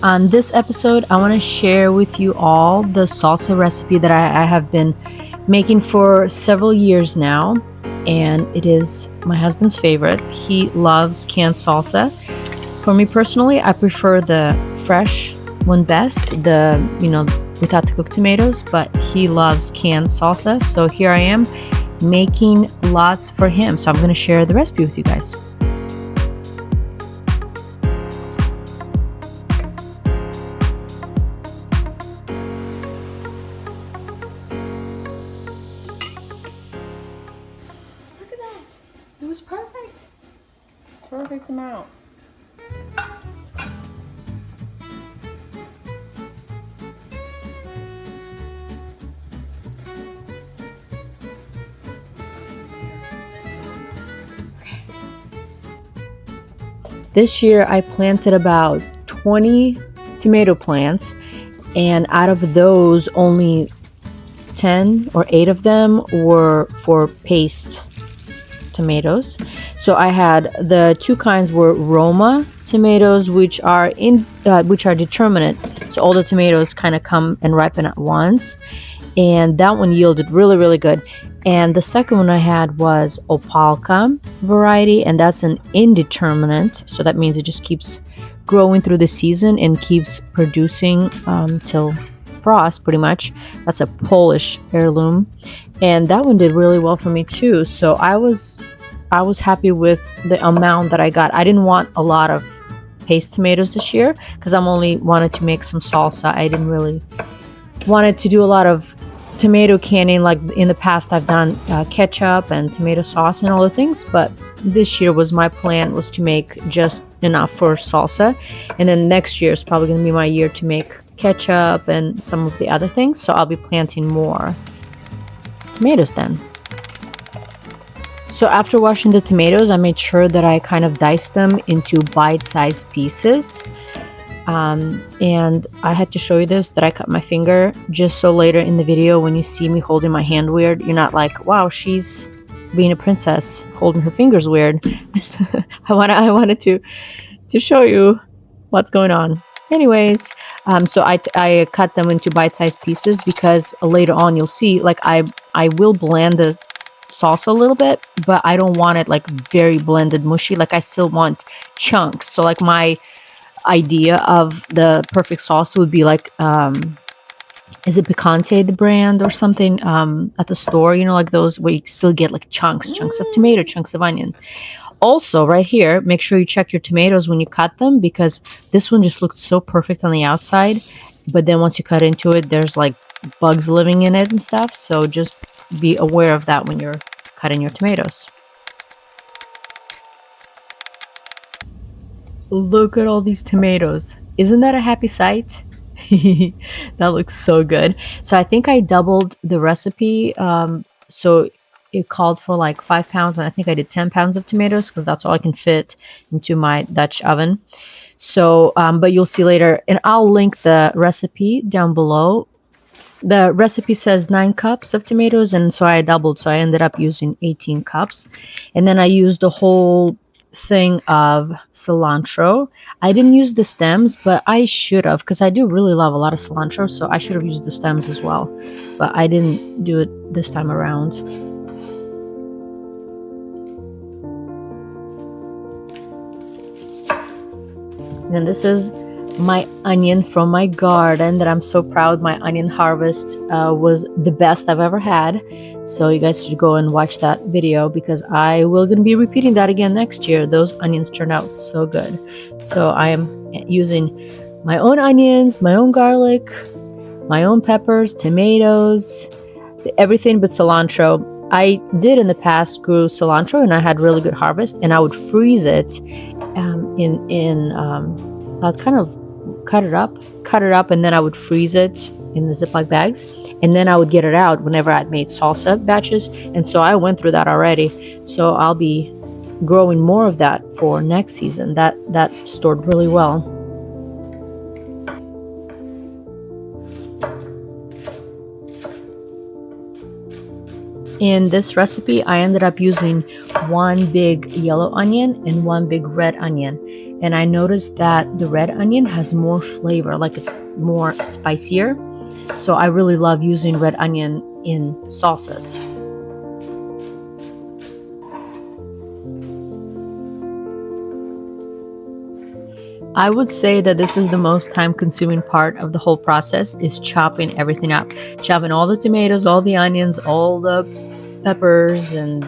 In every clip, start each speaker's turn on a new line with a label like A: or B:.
A: On this episode, I want to share with you all the salsa recipe that I have been making for several years now, and it is my husband's favorite. He loves canned salsa. For me personally, I prefer the fresh one best, without the cooked tomatoes, but he loves canned salsa. So here I am making lots for him. So I'm going to share the recipe with you guys.
B: Look at that. It was perfect. Perfect amount.
A: This year I planted about 20 tomato plants, and out of those only 10 or 8 of them were for paste tomatoes. So I had the two kinds were Roma tomatoes, which are determinate. So all the tomatoes kind of come and ripen at once, and that one yielded really good. And the second one I had was Opalka variety, and that's an indeterminate. So that means it just keeps growing through the season and keeps producing till frost, pretty much. That's a Polish heirloom, and that one did really well for me too. So I was happy with the amount that I got. I didn't want a lot of paste tomatoes this year because I'm only wanted to make some salsa. I didn't really wanted to do a lot of tomato canning. Like in the past I've done ketchup and tomato sauce and all the things, but this year my plan was to make just enough for salsa, and then next year is probably going to be my year to make ketchup and some of the other things. So I'll be planting more tomatoes then. So after washing the tomatoes, I made sure that I kind of diced them into bite-sized pieces. And I had to show you this, that I cut my finger, just so later in the video when you see me holding my hand weird, you're not like, wow, she's being a princess holding her fingers weird. I wanted to show you what's going on. Anyways, so I cut them into bite-sized pieces because later on you'll see, like I will blend the salsa a little bit, but I don't want it like very blended mushy. Like I still want chunks. So like my idea of the perfect salsa would be like is it Picante, the brand or something at the store, like those where you still get like chunks of tomato, chunks of onion. Also right here, make sure you check your tomatoes when you cut them, because this one just looked so perfect on the outside, but then once you cut into it, there's like bugs living in it and stuff. So just be aware of that when you're cutting your tomatoes. Look at all these tomatoes. Isn't that a happy sight? That looks so good. So I think I doubled the recipe. So it called for like 5 pounds, and I think I did 10 pounds of tomatoes because that's all I can fit into my Dutch oven. So, but you'll see later, and I'll link the recipe down below. The recipe says 9 cups of tomatoes, and so I doubled. So I ended up using 18 cups. And then I used the whole thing of cilantro. I didn't use the stems, but I should have, because I do really love a lot of cilantro, so I should have used the stems as well, but I didn't do it this time around. And then this is my onion from my garden that I'm so proud. My onion harvest was the best I've ever had. So you guys should go and watch that video, because I will gonna be repeating that again next year. Those onions turned out so good. So I am using my own onions, my own garlic, my own peppers, tomatoes, everything but cilantro. I did in the past grow cilantro and I had really good harvest, and I would freeze it I'd kind of cut it up, and then I would freeze it in the Ziploc bags, and then I would get it out whenever I'd made salsa batches. And so I went through that already. So I'll be growing more of that for next season. That stored really well. In this recipe, I ended up using one big yellow onion and one big red onion. And I noticed that the red onion has more flavor, like it's more spicier. So I really love using red onion in salsas. I would say that this is the most time-consuming part of the whole process, is chopping everything up. Chopping all the tomatoes, all the onions, all the peppers and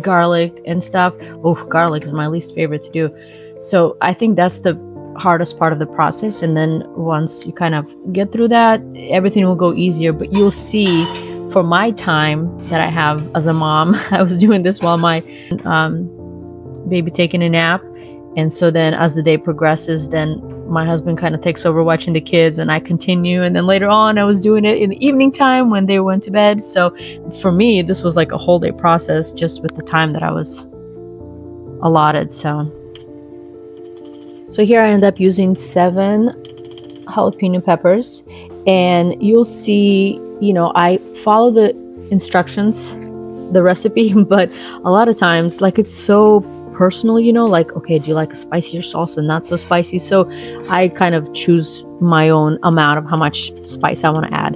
A: garlic and stuff. Oh, garlic is my least favorite to do. So I think that's the hardest part of the process. And then once you kind of get through that, everything will go easier. But you'll see, for my time that I have as a mom, I was doing this while my baby taking a nap. And so then as the day progresses, then my husband kind of takes over watching the kids and I continue. And then later on, I was doing it in the evening time when they went to bed. So for me, this was like a whole day process just with the time that I was allotted. So here I end up using 7 jalapeno peppers. And you'll see, you know, I follow the instructions, the recipe, but a lot of times, like, it's so personal, you know, like, okay, do you like a spicier salsa, not so spicy? So I kind of choose my own amount of how much spice I want to add.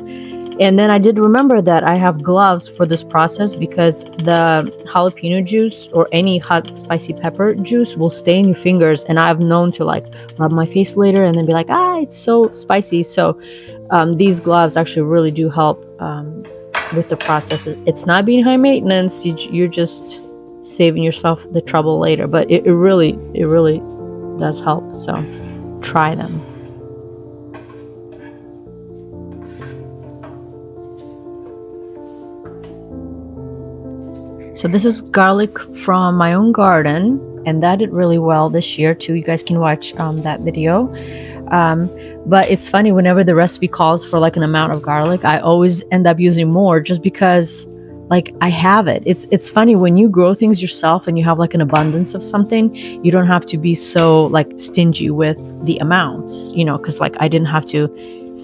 A: And then I did remember that I have gloves for this process because the jalapeno juice or any hot spicy pepper juice will stay in your fingers, and I've known to like rub my face later and then be like, it's so spicy. So these gloves actually really do help with the process. It's not being high maintenance, you're just saving yourself the trouble later, but it really does help. So try them. So this is garlic from my own garden, and that did really well this year too. You guys can watch that video. But it's funny, whenever the recipe calls for like an amount of garlic, I always end up using more just because like I have it. It's funny when you grow things yourself and you have like an abundance of something, you don't have to be so like stingy with the amounts, you know, because like I didn't have to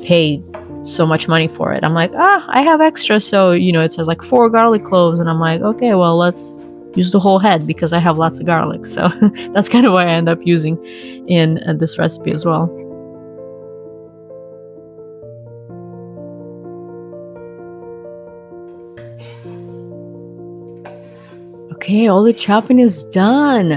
A: pay so much money for it. I'm like, I have extra. So, you know, it says like 4 garlic cloves, and I'm like, okay, well, let's use the whole head because I have lots of garlic. So that's kind of why I end up using in this recipe as well. Okay, all the chopping is done.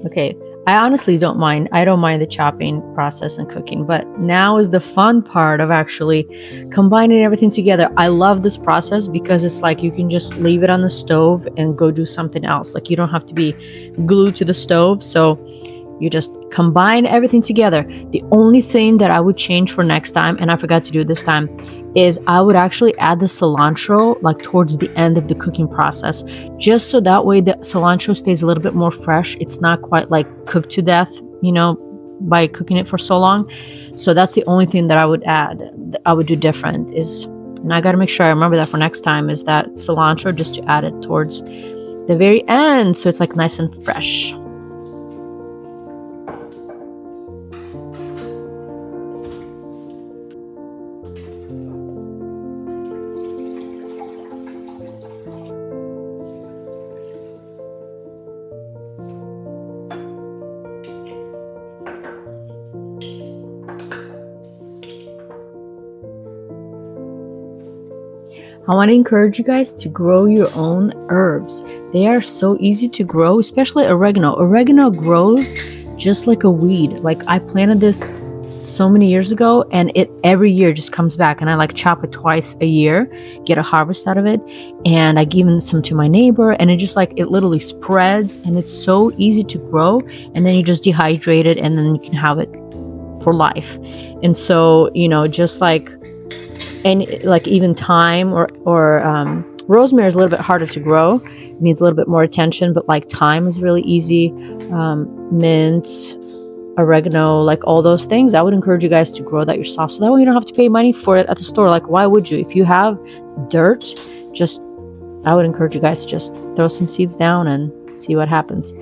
A: Okay, I honestly don't mind. I don't mind the chopping process and cooking, but now is the fun part of actually combining everything together. I love this process because it's like you can just leave it on the stove and go do something else. Like you don't have to be glued to the stove. So you just combine everything together. The only thing that I would change for next time, and I forgot to do this time, is I would actually add the cilantro like towards the end of the cooking process, just so that way the cilantro stays a little bit more fresh. It's not quite like cooked to death, you know, by cooking it for so long. So that's the only thing that I would add, I would do different is, and I got to make sure I remember that for next time, is that cilantro, just to add it towards the very end so it's like nice and fresh. I want to encourage you guys to grow your own herbs. They are so easy to grow, especially oregano. Oregano grows just like a weed. Like I planted this so many years ago, and it every year just comes back, and I like chop it twice a year, get a harvest out of it, and I give some to my neighbor, and it just like it literally spreads, and it's so easy to grow. And then you just dehydrate it, and then you can have it for life. And so, you know, just like and like even thyme or rosemary is a little bit harder to grow. It needs a little bit more attention, but like thyme is really easy. Mint, oregano, like all those things, I would encourage you guys to grow that yourself, so that way you don't have to pay money for it at the store. Like why would you? If you have dirt, I would encourage you guys to just throw some seeds down and see what happens.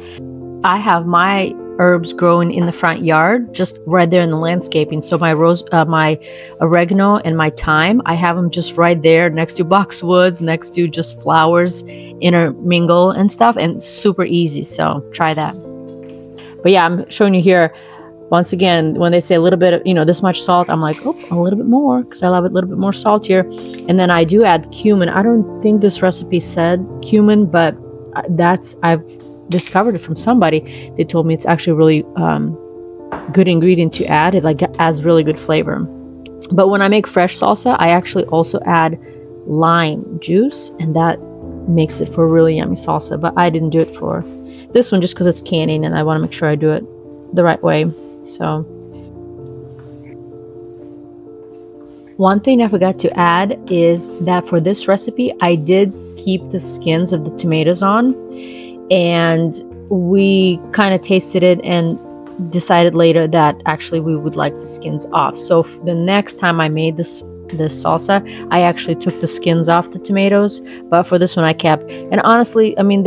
A: I have my herbs growing in the front yard, just right there in the landscaping. So my my oregano and my thyme, I have them just right there next to boxwoods, next to just flowers intermingle and stuff, and super easy. So try that. But yeah, I'm showing you here. Once again, when they say a little bit of, this much salt, I'm like, oh, a little bit more, because I love it a little bit more saltier. And then I do add cumin. I don't think this recipe said cumin, but I've discovered it from somebody. They told me it's actually a really good ingredient to add. It like adds really good flavor. But when I make fresh salsa, I actually also add lime juice, and that makes it for a really yummy salsa. But I didn't do it for this one just because it's canning, and I want to make sure I do it the right way. So one thing I forgot to add is that for this recipe, I did keep the skins of the tomatoes on, and we kind of tasted it and decided later that actually we would like the skins off. So the next time I made this salsa, I actually took the skins off the tomatoes, but for this one I kept. And honestly, I mean,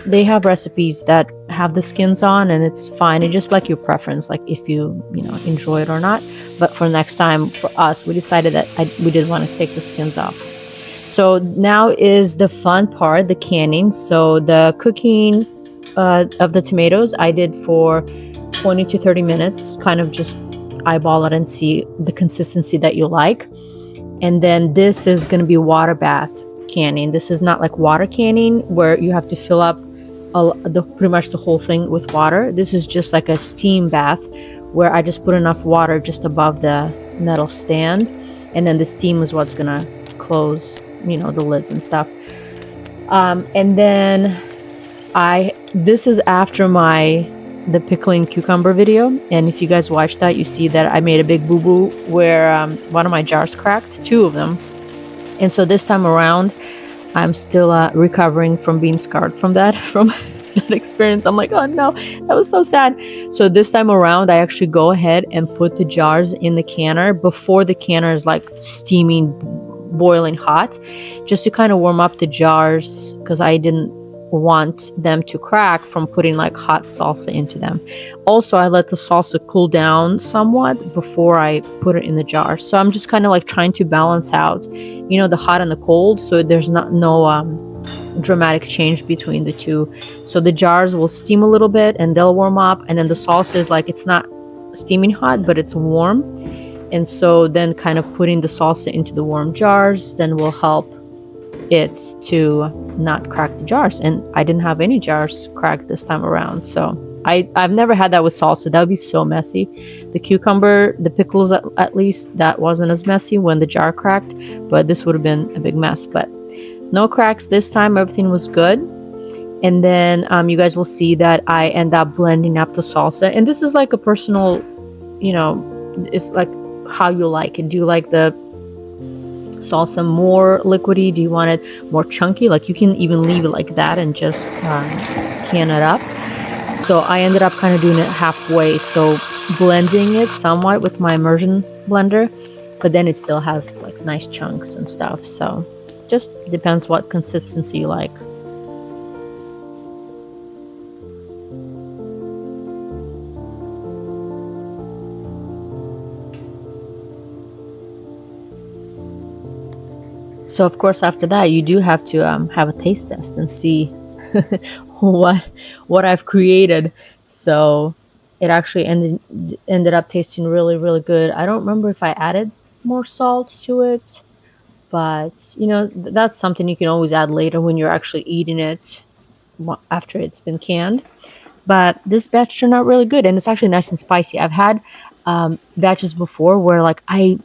A: they have recipes that have the skins on, and it's fine. It's just like your preference, like if you enjoy it or not. But for next time, for us, we decided that we did want to take the skins off. So now is the fun part, the canning. So the cooking of the tomatoes, I did for 20 to 30 minutes, kind of just eyeball it and see the consistency that you like. And then this is going to be water bath canning. This is not like water canning where you have to fill up pretty much the whole thing with water. This is just like a steam bath where I just put enough water just above the metal stand, and then the steam is what's gonna close the lids and stuff. And then this is after the pickling cucumber video, and if you guys watched that, you see that I made a big boo-boo where one of my jars cracked, 2 of them. And so this time around, I'm still recovering from being scarred from that experience. I'm like, oh no, that was so sad. So this time around, I actually go ahead and put the jars in the canner before the canner is like steaming, boiling hot, just to kind of warm up the jars, because I didn't want them to crack from putting like hot salsa into them. Also, I let the salsa cool down somewhat before I put it in the jar. So I'm just kind of like trying to balance out, the hot and the cold, so there's no dramatic change between the two. So the jars will steam a little bit and they'll warm up, and then the salsa is like, it's not steaming hot, but it's warm. And so then kind of putting the salsa into the warm jars then will help it to not crack the jars. And I didn't have any jars cracked this time around. So I've never had that with salsa. That would be so messy. The cucumber, the pickles, at least that wasn't as messy when the jar cracked, but this would have been a big mess. But no cracks this time. Everything was good. And then you guys will see that I end up blending up the salsa. And this is like a personal, it's like how you like it. Do you like the salsa more liquidy? Do you want it more chunky? Like you can even leave it like that and just can it up. So I ended up kind of doing it halfway, so blending it somewhat with my immersion blender, but then it still has like nice chunks and stuff. So just depends what consistency you like. So of course after that you do have to have a taste test and see what I've created. So it actually ended up tasting really, really good. I don't remember if I added more salt to it, but that's something you can always add later when you're actually eating it after it's been canned. But this batch turned out really good, and it's actually nice and spicy. I've had batches before where like I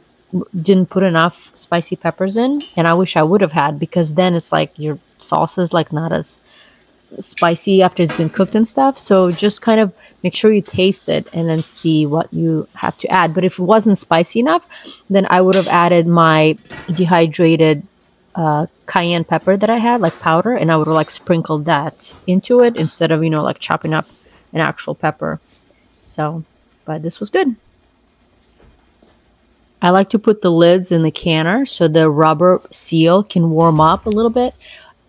A: didn't put enough spicy peppers in, and I wish I would have had, because then it's like your salsa is like not as spicy after it's been cooked and stuff. So just kind of make sure you taste it and then see what you have to add. But if it wasn't spicy enough, then I would have added my dehydrated cayenne pepper that I had, like powder, and I would have like sprinkled that into it instead of like chopping up an actual pepper. So, but this was good. I like to put the lids in the canner so the rubber seal can warm up a little bit.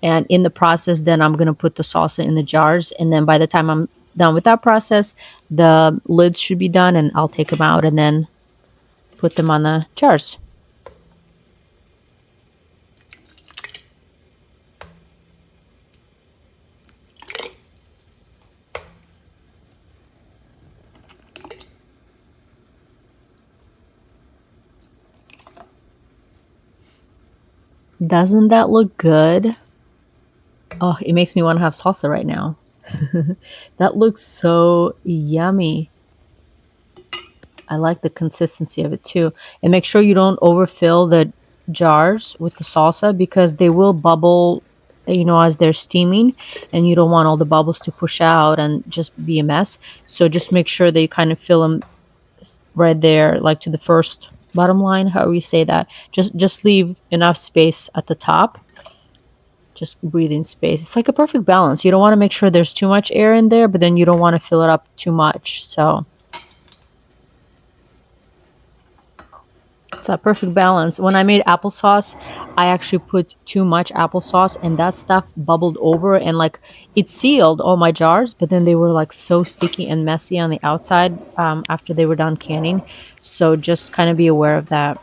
A: And in the process, then I'm going to put the salsa in the jars. And then by the time I'm done with that process, the lids should be done, and I'll take them out and then put them on the jars. Doesn't that look good? Oh, it makes me want to have salsa right now. That looks so yummy. I like the consistency of it too. And make sure you don't overfill the jars with the salsa because they will bubble, as they're steaming, and you don't want all the bubbles to push out and just be a mess. So just make sure that you kind of fill them right there, like to the first bottom line, however you say that. Just leave enough space at the top. Just breathing space. It's like a perfect balance. You don't want to make sure there's too much air in there, but then you don't want to fill it up too much. So it's a perfect balance. When I made applesauce, I actually put too much applesauce, and that stuff bubbled over, and like it sealed all my jars, but then they were like so sticky and messy on the outside after they were done canning. So just kind of be aware of that.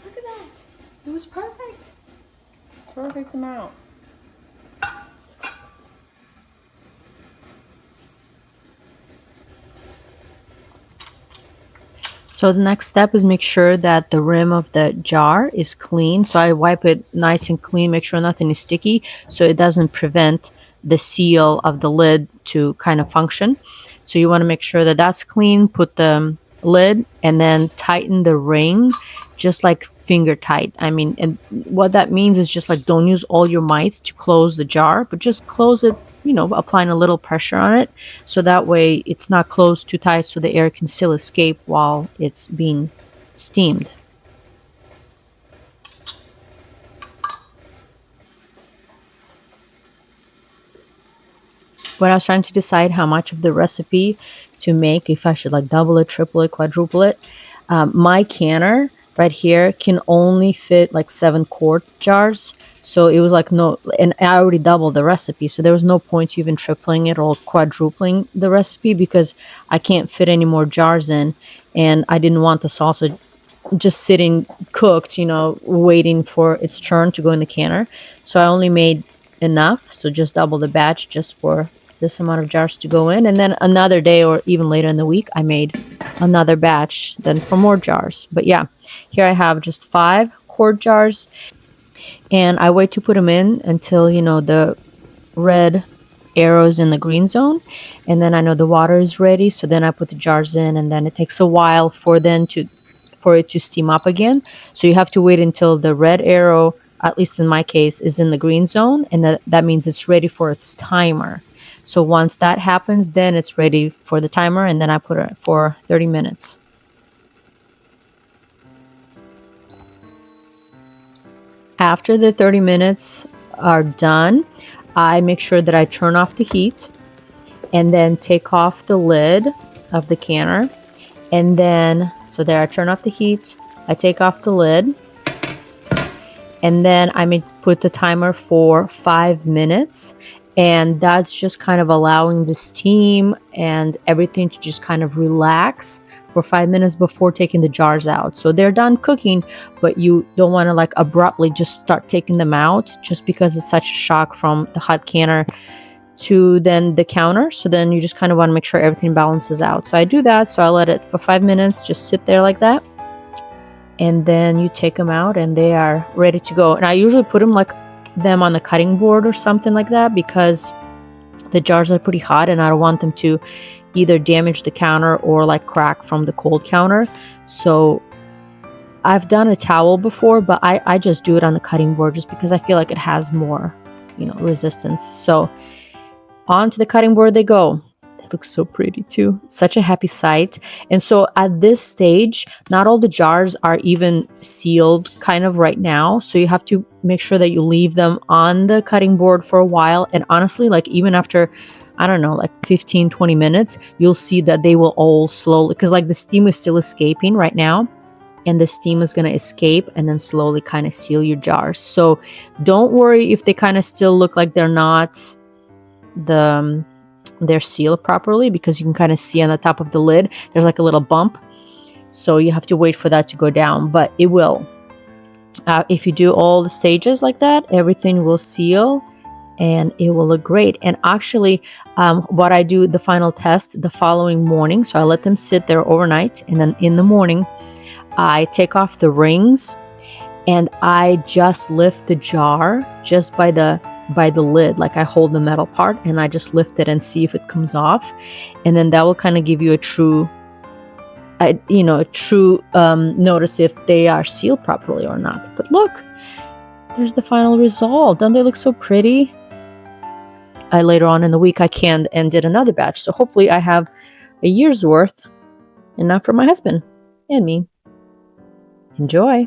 B: Look at that. It was perfect. Perfect amount.
A: So the next step is make sure that the rim of the jar is clean. So I wipe it nice and clean, make sure nothing is sticky so it doesn't prevent the seal of the lid to kind of function. So you want to make sure that that's clean, put the lid, and then tighten the ring just like finger tight. I mean, and what that means is just like don't use all your might to close the jar, but just close it, applying a little pressure on it, so that way it's not closed too tight so the air can still escape while it's being steamed. When I was trying to decide how much of the recipe to make, if I should like double it, triple it, quadruple it, my canner right here can only fit like 7-quart jars. So it was like no, and I already doubled the recipe, so there was no point to even tripling it or quadrupling the recipe because I can't fit any more jars in, and I didn't want the salsa just sitting cooked, waiting for its turn to go in the canner. So I only made enough, so just double the batch just for this amount of jars to go in, and then another day or even later in the week I made another batch then for more jars. But yeah, here I have just 5-quart jars, and I wait to put them in until the red arrows in the green zone, and then I know the water is ready, so then I put the jars in, and then it takes a while for it to steam up again. So you have to wait until the red arrow, at least in my case, is in the green zone, and that means it's ready for its timer. So once that happens, then it's ready for the timer, and then I put it for 30 minutes. After the 30 minutes are done, I make sure that I turn off the heat and then take off the lid of the canner. And then, so there, I turn off the heat, I take off the lid, and then I may put the timer for 5 minutes. And that's just kind of allowing the steam and everything to just kind of relax for 5 minutes before taking the jars out. So they're done cooking, but you don't want to like abruptly just start taking them out just because it's such a shock from the hot canner to then the counter. So then you just kind of want to make sure everything balances out. So I do that. So I let it for 5 minutes just sit there like that. And then you take them out and they are ready to go. And I usually put them on the cutting board or something like that because the jars are pretty hot and I don't want them to either damage the counter or like crack from the cold counter. So I've done a towel before, but I just do it on the cutting board just because I feel like it has more, you know, resistance. So onto the cutting board they go. They look so pretty too. Such a happy sight. And so at this stage, not all the jars are even sealed kind of right now. So you have to make sure that you leave them on the cutting board for a while. And honestly, like even after, I don't know, like 15, 20 minutes, you'll see that they will all slowly, because like the steam is still escaping right now. And the steam is going to escape and then slowly kind of seal your jars. So don't worry if they kind of still look like they're not they're sealed properly, because you can kind of see on the top of the lid there's like a little bump, so you have to wait for that to go down, but it will. If you do all the stages like that, everything will seal and it will look great. And actually what I do, the final test the following morning, so I let them sit there overnight, and then in the morning I take off the rings and I just lift the jar just by the lid. Like I hold the metal part and I just lift it and see if it comes off, and then that will kind of give you a true notice if they are sealed properly or not. But look, there's the final result. Don't they look so pretty? Later on in the week I canned and did another batch, so hopefully I have a year's worth, enough for my husband and me. Enjoy.